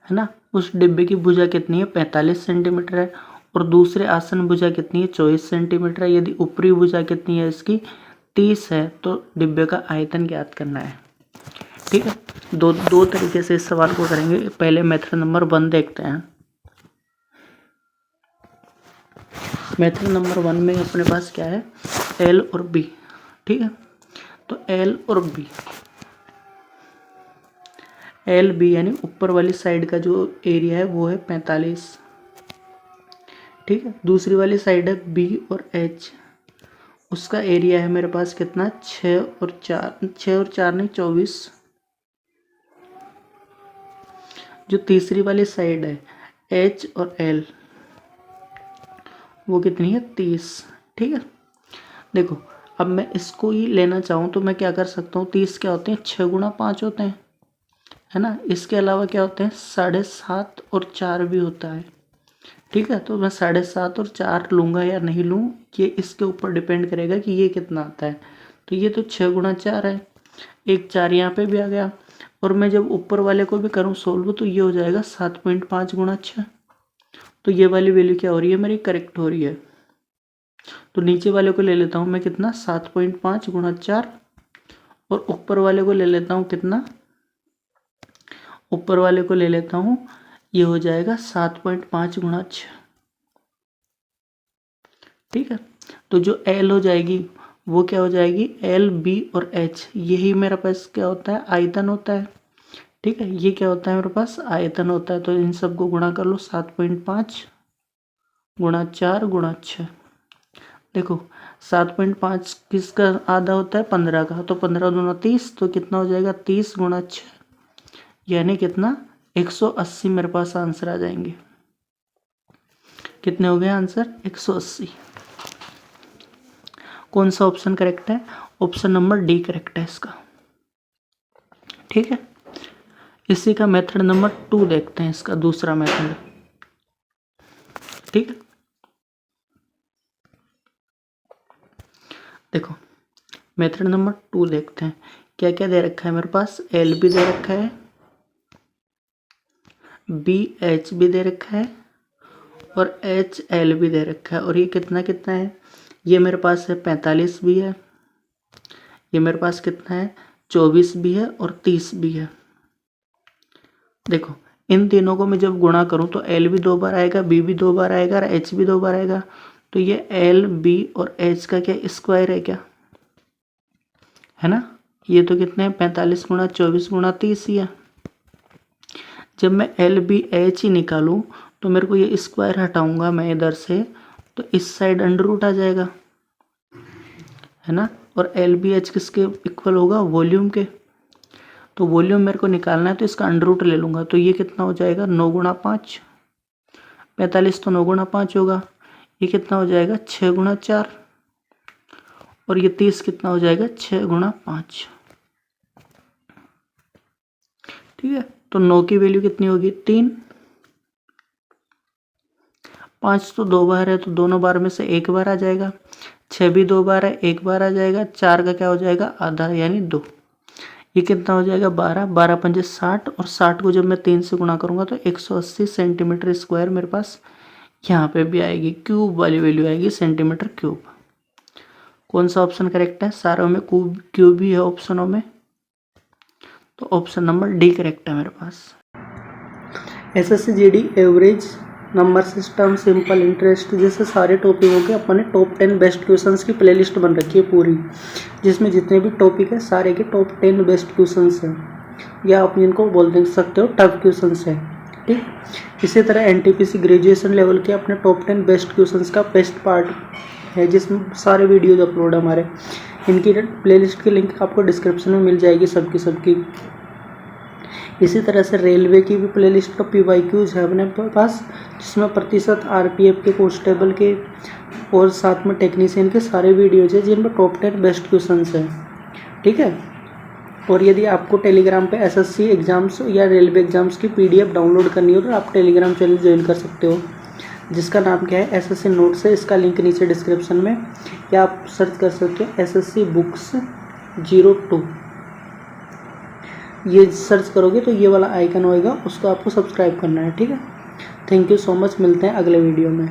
है ना। उस डिब्बे की भुजा कितनी है, 45 सेंटीमीटर है, और दूसरे आसन भुजा कितनी है, 24 सेंटीमीटर है। यदि ऊपरी भुजा कितनी है इसकी, 30 है, तो डिब्बे का आयतन ज्ञात करना है। ठीक है, दो तरीके से इस सवाल को करेंगे। पहले मेथड नंबर 1 देखते हैं। मेथड नंबर 1 में अपने पास क्या है, एल और बी। ठीक है, तो एल और बी, एल बी यानी ऊपर वाली साइड का जो एरिया है वो है 45। ठीक है, दूसरी वाली साइड है बी और एच, उसका एरिया है मेरे पास कितना, 6 और 4 नहीं 24। जो तीसरी वाली साइड है एच और एल, वो कितनी है, 30। ठीक है, देखो अब मैं इसको ही लेना चाहूँ तो मैं क्या कर सकता हूँ, 30 क्या होते हैं, 6 गुणा 5 होते हैं, है ना। इसके अलावा क्या होते हैं, 7.5 और 4 भी होता है। ठीक है, तो मैं 7.5 और 4 लूँगा या नहीं लूँ, ये इसके ऊपर डिपेंड करेगा कि ये कितना आता है। तो ये तो 6 गुणा 4 है, एक 4 यहाँ पे भी आ गया, और मैं जब ऊपर वाले को भी करूँ सोल्व तो ये हो जाएगा 7.5 गुणा 6। तो ये वाली वैल्यू क्या हो रही है, मेरी करेक्ट हो रही है। तो नीचे वाले को ले लेता हूँ मैं कितना, 7.5 गुणा 4, और ऊपर वाले को ले लेता हूँ कितना, ऊपर वाले को ले लेता हूँ, ये हो जाएगा 7.5 गुणा 6। ठीक है, तो जो एल हो जाएगी वो क्या हो जाएगी, एल बी और एच, यही मेरे पास क्या होता है, आयतन होता है। ठीक है, ये क्या होता है, मेरे पास आयतन होता है। तो इन सबको गुणा कर लो, 7.5 गुणा 4 गुणा 6। देखो 7.5 किसका आधा होता है, 15 का, तो 15 दूना 30, तो कितना हो जाएगा, 30 गुणा 6, यानी कितना, 180 मेरे पास आंसर आ जाएंगे। कितने हो गए आंसर, 180। कौन सा ऑप्शन करेक्ट है, ऑप्शन नंबर डी करेक्ट है इसका। ठीक है, इसी का मेथड नंबर 2 देखते हैं, इसका दूसरा मेथड। ठीक है, देखो मेथड नंबर 2 देखते हैं, क्या क्या दे रखा है मेरे पास, एल भी दे रखा है, बी एच भी दे रखा है, और एच एल भी दे रखा है, और ये कितना कितना है, ये मेरे पास है 45 भी है, ये मेरे पास कितना है, 24 भी है, और 30 भी है। देखो इन तीनों को मैं जब गुणा करूं तो एल भी 2 बार आएगा, बी भी 2 बार आएगा, और एच भी 2 बार आएगा। तो ये एल बी और एच का क्या स्क्वायर है क्या, है ना। ये तो कितने हैं, 45 गुणा 24 गुणा 30 ही है। जब मैं एल बी एच ही निकालूं तो मेरे को ये स्क्वायर हटाऊंगा मैं इधर से, तो इस साइड अंडर रूट आ जाएगा, है ना। और एल बी एच किसके इक्वल होगा, वॉल्यूम के। तो वॉल्यूम मेरे को निकालना है तो इसका अंडर रूट ले लूँगा, तो ये कितना हो जाएगा, 9 गुणा 5, 45 तो 9 गुणा 5 होगा, ये कितना हो जाएगा, 6 गुणा 4, और ये 30 कितना हो जाएगा, 6 गुणा 5। ठीक है, तो 9 की वैल्यू कितनी होगी, 3, 5 तो 2 बार है तो दोनों बार में से एक बार आ जाएगा, 6 भी 2 बार है, एक बार आ जाएगा, 4 का क्या हो जाएगा, आधा यानी 2, ये कितना हो जाएगा, 12, 12 पंजे 60, और 60 को जब मैं 3 से गुणा करूंगा तो 180 सेंटीमीटर स्क्वायर मेरे पास यहाँ पे भी आएगी, क्यूब वाली वैल्यू आएगी, सेंटीमीटर क्यूब। कौन सा ऑप्शन करेक्ट है, सारों में क्यूब ही है ऑप्शनों में, तो ऑप्शन नंबर डी करेक्ट है मेरे पास। SSC GD average number system simple interest जैसे सारे टॉपिकों के अपने टॉप 10 बेस्ट क्वेश्चंस की प्लेलिस्ट बन रखी है पूरी, जिसमें जितने भी टॉपिक है सारे के टॉप 10 बेस्ट क्वेश्चंस हैं, या आप इनको बोल दे सकते हो टफ क्वेश्चंस है। ठीक, इसी तरह एनटीपीसी ग्रेजुएशन लेवल के अपने टॉप 10 बेस्ट क्वेश्चंस का बेस्ट पार्ट है, जिसमें सारे वीडियोज अपलोड है हमारे। इनकी प्लेलिस्ट की लिंक आपको डिस्क्रिप्शन में मिल जाएगी सबकी। इसी तरह से रेलवे की भी प्लेलिस्ट का PYQs है अपने पास, जिसमें प्रतिशत RPF के, कांस्टेबल के और साथ में टेक्नीशियन के सारे वीडियोज है, जिनमें टॉप 10 बेस्ट क्वेश्चंस हैं। ठीक है, और यदि आपको टेलीग्राम पे SSC एग्जाम्स या रेलवे एग्जाम्स की PDF डाउनलोड करनी हो तो आप टेलीग्राम चैनल ज्वाइन कर सकते हो, जिसका नाम क्या है, SSC नोट्स है। इसका लिंक नीचे डिस्क्रिप्शन में, या आप सर्च कर सकते हो SSC बुक्स 02। ये सर्च करोगे तो ये वाला आइकन होएगा, उसको आपको सब्सक्राइब करना है। ठीक है, थैंक यू सो मच, मिलते हैं अगले वीडियो में।